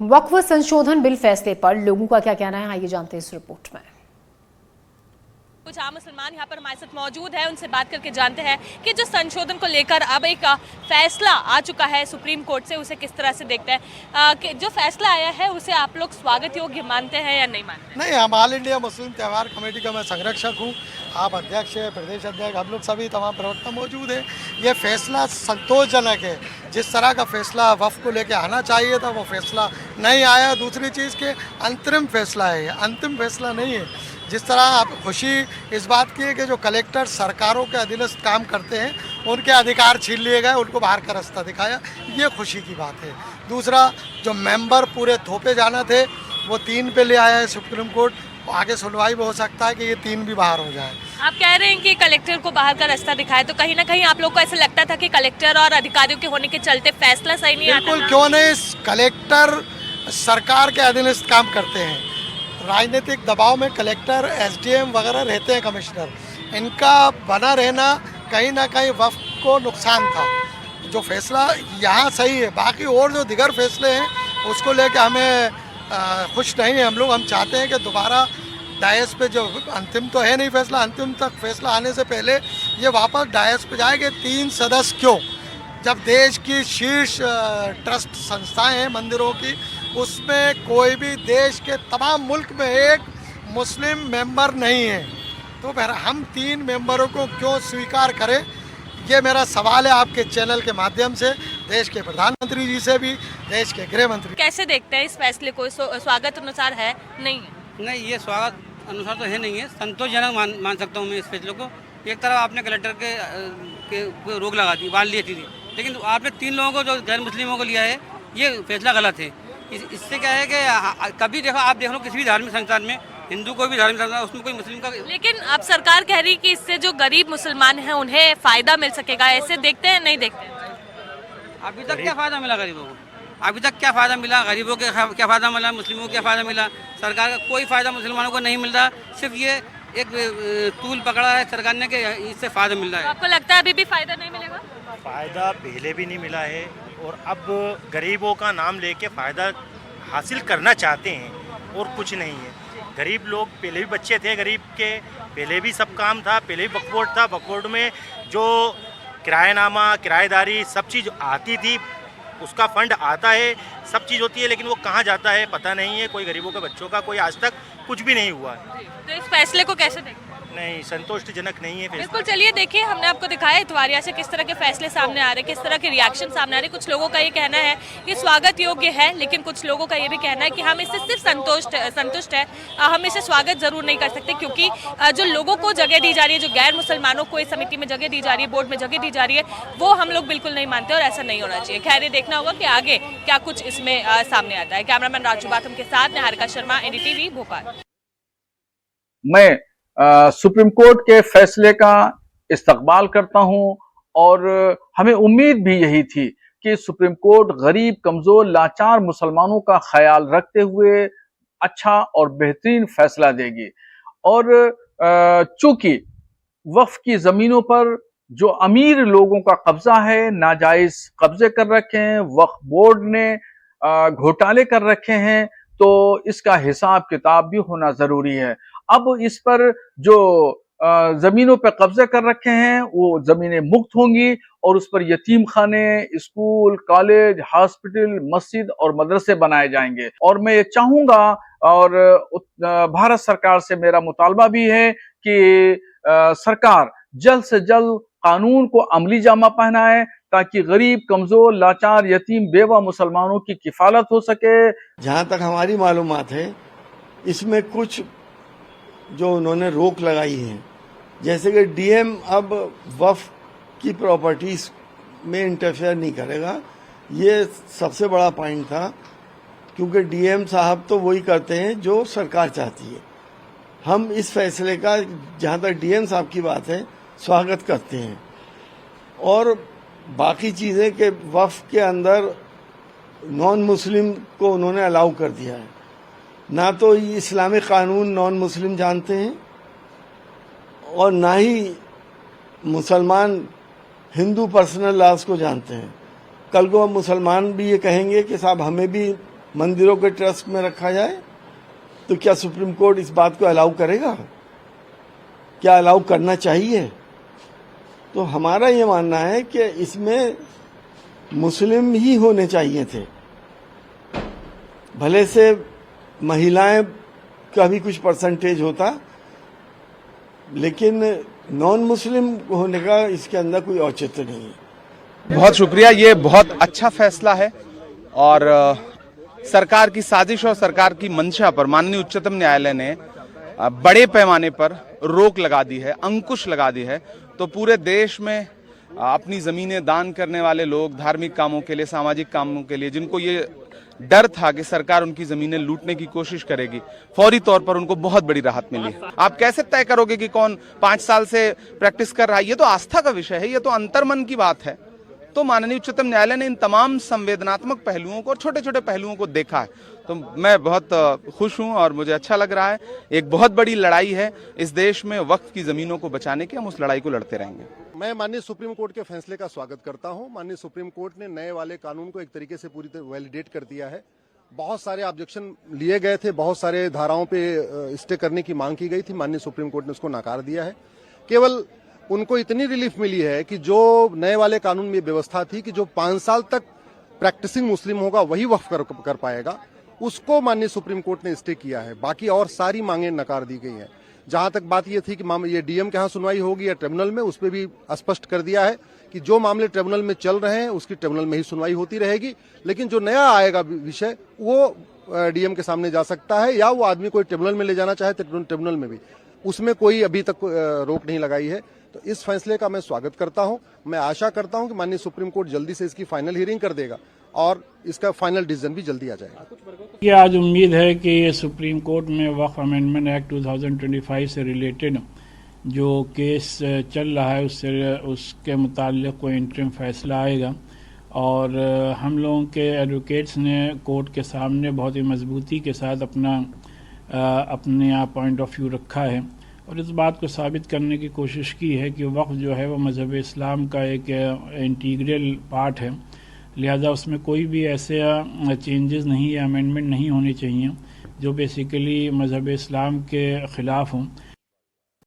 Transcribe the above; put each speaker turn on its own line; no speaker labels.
वक्फ संशोधन बिल फैसले पर लोगों का क्या कहना है, आइए जानते हैं इस रिपोर्ट में।
कुछ आम मुसलमान यहाँ पर हमारे साथ मौजूद है, उनसे बात करके जानते हैं कि जो संशोधन को लेकर अब एक फैसला आ चुका है सुप्रीम कोर्ट से, उसे किस तरह से देखते हैं कि जो फैसला आया है उसे आप लोग स्वागत योग्य मानते हैं या नहीं मानते?
नहीं, हम ऑल इंडिया मुस्लिम त्यौहार कमेटी का मैं संरक्षक हूँ। आप अध्यक्ष है, प्रदेश अध्यक्ष, हम लोग सभी तमाम प्रवक्ता मौजूद हैं। ये फैसला संतोषजनक है। जिस तरह का फैसला वक्फ को लेके आना चाहिए था वो फैसला नहीं आया। दूसरी चीज़ के अंतरिम फैसला है, अंतिम फैसला नहीं है। जिस तरह आप खुशी इस बात की है कि जो कलेक्टर सरकारों के अधीनस्थ काम करते हैं उनके अधिकार छीन लिए गए, उनको बाहर का रास्ता दिखाया, ये खुशी की बात है। दूसरा, जो मेंबर पूरे थोपे जाना थे वो 3 पे ले आया है सुप्रीम कोर्ट। आगे सुनवाई में हो सकता है कि ये 3 भी बाहर हो जाए।
आप कह रहे हैं कि कलेक्टर को बाहर का रास्ता दिखाए, तो कहीं ना कहीं आप लोग को ऐसा लगता था कि कलेक्टर और अधिकारियों के होने के चलते फैसला सही नहीं आता?
बिल्कुल, क्यों नहीं। कलेक्टर सरकार के अधीनस्थ काम करते हैं। राजनीतिक दबाव में कलेक्टर, एसडीएम वगैरह रहते हैं, कमिश्नर, इनका बना रहना कहीं ना कहीं वक्फ को नुकसान था। जो फैसला यहाँ सही है, बाकी और जो दिगर फैसले हैं उसको लेके हमें खुश नहीं है हम लोग। हम चाहते हैं कि दोबारा डायस पे, जो अंतिम तो है नहीं फैसला, अंतिम तक फैसला आने से पहले ये वापस डायस पे जाए कि 3 सदस्य क्यों, जब देश की शीर्ष ट्रस्ट संस्थाएं हैं मंदिरों की, उसमें कोई भी देश के तमाम मुल्क में एक मुस्लिम मेंबर नहीं है, तो फिर हम 3 मेंबरों को क्यों स्वीकार करें? ये मेरा सवाल है आपके चैनल के माध्यम से देश के प्रधानमंत्री जी से भी, देश के गृह मंत्री।
कैसे देखते हैं इस फैसले को? स्वागत अनुसार है, नहीं है?
नहीं, ये स्वागत अनुसार तो है नहीं है, संतोषजनक मान सकता हूँ मैं इस फैसले को। एक तरफ आपने कलेक्टर के रोक लगा दी, बांध ली थी, लेकिन आपने 3 लोगों को, जो गैर मुस्लिमों को लिया है, ये फैसला गलत है। इससे क्या है कि कभी देखो, आप देख लो किसी भी धार्मिक संस्थान में, हिंदू कोई भी धार्मिक संस्थान, उसमें कोई मुस्लिम का।
लेकिन अब सरकार कह रही कि इससे जो गरीब मुसलमान हैं उन्हें फायदा मिल सकेगा, ऐसे देखते हैं नहीं देखते?
अभी तक क्या फायदा मिला गरीबों को? अभी तक क्या फायदा मिला गरीबों के? क्या फायदा मिला मुस्लिमों को? क्या फायदा मिला? सरकार का कोई फायदा मुसलमानों को नहीं मिल रहा। सिर्फ ये एक टूल पकड़ा है सरकार ने कि इससे फायदा मिल रहा है।
आपको लगता है अभी भी फायदा नहीं मिलेगा?
फ़ायदा पहले भी नहीं मिला है और अब गरीबों का नाम लेके फ़ायदा हासिल करना चाहते हैं और कुछ नहीं है। गरीब लोग पहले भी बच्चे थे, गरीब के पहले भी सब काम था, पहले भी वक्फ बोर्ड था। वक्फ बोर्ड में जो किराएनामा, किराएदारी, सब चीज़ आती थी, उसका फंड आता है, सब चीज़ होती है, लेकिन वो कहाँ जाता है पता नहीं है। कोई गरीबों के बच्चों का कोई आज तक कुछ भी नहीं हुआ है।
तो इस फैसले को कैसे देखते हैं?
नहीं, संतोषजनक नहीं है फैसला।
बिल्कुल, चलिए देखिए, हमने आपको दिखाया इतवारिया से किस तरह के फैसले सामने आ रहे हैं, किस तरह के रिएक्शन सामने आ रहे हैं। कुछ लोगों का ये कहना है कि स्वागत योग्य है, लेकिन कुछ लोगों का ये भी कहना है कि हम इससे सिर्फ संतुष्ट है, हम इसे स्वागत जरूर नहीं कर सकते, क्योंकि जो लोगों को जगह दी जा रही है, जो गैर मुसलमानों को इस समिति में जगह दी जा रही है, बोर्ड में जगह दी जा रही है, वो हम लोग बिल्कुल नहीं मानते और ऐसा नहीं होना चाहिए। खैर, ये देखना होगा कि आगे क्या कुछ इसमें सामने आता है। कैमरामैन राजू बाथम के साथ निहारिका शर्मा, एनडीटीवी, भोपाल।
मैं सुप्रीम कोर्ट के फैसले का इस्तकबाल करता हूं और हमें उम्मीद भी यही थी कि सुप्रीम कोर्ट गरीब, कमजोर, लाचार मुसलमानों का ख्याल रखते हुए अच्छा और बेहतरीन फैसला देगी। और चूंकि वक्फ की जमीनों पर जो अमीर लोगों का कब्जा है, नाजायज कब्जे कर रखे हैं, वक्फ बोर्ड ने घोटाले कर रखे हैं, तो इसका हिसाब किताब भी होना जरूरी है। अब इस पर जो जमीनों पर कब्जा कर रखे हैं वो जमीनें मुक्त होंगी और उस पर यतीम खाने, स्कूल, कॉलेज, हॉस्पिटल, मस्जिद और मदरसे बनाए जाएंगे। और मैं ये चाहूंगा और भारत सरकार से मेरा मुतालबा भी है कि सरकार जल्द से जल्द कानून को अमली जामा पहनाए, ताकि गरीब, कमजोर, लाचार, यतीम, बेवा मुसलमानों की किफालत हो सके।
जहाँ तक हमारी मालूमात है, इसमें कुछ जो उन्होंने रोक लगाई है, जैसे कि डीएम अब वक्फ की प्रॉपर्टीज में इंटरफेयर नहीं करेगा, ये सबसे बड़ा पॉइंट था, क्योंकि डीएम साहब तो वही करते हैं जो सरकार चाहती है। हम इस फैसले का, जहाँ तक डीएम साहब की बात है, स्वागत करते हैं। और बाकी चीज़ें कि वक्फ के अंदर नॉन मुस्लिम को उन्होंने अलाउ कर दिया है, ना तो इस्लामिक कानून नॉन मुस्लिम जानते हैं और ना ही मुसलमान हिंदू पर्सनल लॉज को जानते हैं। कल को मुसलमान भी ये कहेंगे कि साहब हमें भी मंदिरों के ट्रस्ट में रखा जाए, तो क्या सुप्रीम कोर्ट इस बात को अलाउ करेगा? क्या अलाउ करना चाहिए? तो हमारा ये मानना है कि इसमें मुस्लिम ही होने चाहिए थे। भले से महिलाएं का भी कुछ परसेंटेज होता, लेकिन नॉन मुस्लिम होने का इसके अंदर कोई औचित्य नहीं है।
बहुत शुक्रिया, ये बहुत अच्छा फैसला है और सरकार की साजिश और सरकार की मंशा पर माननीय उच्चतम न्यायालय ने बड़े पैमाने पर रोक लगा दी है, अंकुश लगा दी है। तो पूरे देश में अपनी जमीनें दान करने वाले लोग, धार्मिक कामों के लिए, सामाजिक कामों के लिए, जिनको ये डर था कि सरकार उनकी जमीनें लूटने की कोशिश करेगी, फौरी तौर पर उनको बहुत बड़ी राहत मिली है। आप कैसे तय करोगे कि कौन 5 साल से प्रैक्टिस कर रहा है? ये तो आस्था का विषय है, ये तो अंतर्मन की बात है। तो माननीय उच्चतम न्यायालय ने इन तमाम संवेदनात्मक पहलुओं को और छोटे छोटे पहलुओं को देखा है। तो मैं बहुत खुश हूं और मुझे अच्छा लग रहा है। एक बहुत बड़ी लड़ाई है इस देश में वक्फ की जमीनों को बचाने की, हम उस लड़ाई को लड़ते रहेंगे।
मैं माननीय सुप्रीम कोर्ट के फैसले का स्वागत करता हूं। माननीय सुप्रीम कोर्ट ने नए वाले कानून को एक तरीके से पूरी तरह वैलिडेट कर दिया है। बहुत सारे ऑब्जेक्शन लिए गए थे, बहुत सारे धाराओं पे स्टे करने की मांग की गई थी, माननीय सुप्रीम कोर्ट ने उसको नकार दिया है। केवल उनको इतनी रिलीफ मिली है कि जो नए वाले कानून में व्यवस्था थी कि जो 5 साल तक प्रैक्टिसिंग मुस्लिम होगा वही वक्फ कर पाएगा, उसको माननीय सुप्रीम कोर्ट ने स्टे किया है। बाकी और सारी मांगें नकार दी गई हैं। जहां तक बात ये थी कि ये डीएम के यहाँ सुनवाई होगी या ट्रिब्यूनल में, उस पर भी स्पष्ट कर दिया है कि जो मामले ट्रिब्यूनल में चल रहे हैं उसकी ट्रिब्यूनल में ही सुनवाई होती रहेगी। लेकिन जो नया आएगा विषय वो डीएम के सामने जा सकता है, या वो आदमी कोई ट्रिब्यूनल में ले जाना चाहे तो ट्रिब्यूनल में भी, उसमें कोई अभी तक रोक नहीं लगाई है। तो इस फैसले का मैं स्वागत करता हूं। मैं आशा करता हूं कि माननीय सुप्रीम कोर्ट जल्दी से इसकी फाइनल हियरिंग कर देगा और इसका फाइनल डिसीजन भी जल्दी आ जाएगा।
ये आज उम्मीद है कि ये सुप्रीम कोर्ट में वक्फ अमेंडमेंट एक्ट 2025 से रिलेटेड जो केस चल रहा है उसके मुताल्लिक कोई इंटरिम फैसला आएगा। और हम लोगों के एडवोकेट्स ने कोर्ट के सामने बहुत ही मजबूती के साथ अपने यहाँ पॉइंट ऑफ व्यू रखा है और इस बात को साबित करने की कोशिश की है कि वक्फ जो है वो मज़हब इस्लाम का एक इंटीग्रल पार्ट है। लिहाजा उसमें कोई भी ऐसे चेंजेस नहीं या अमेंडमेंट नहीं होने चाहिए जो बेसिकली मज़हब इस्लाम के ख़िलाफ़ हों।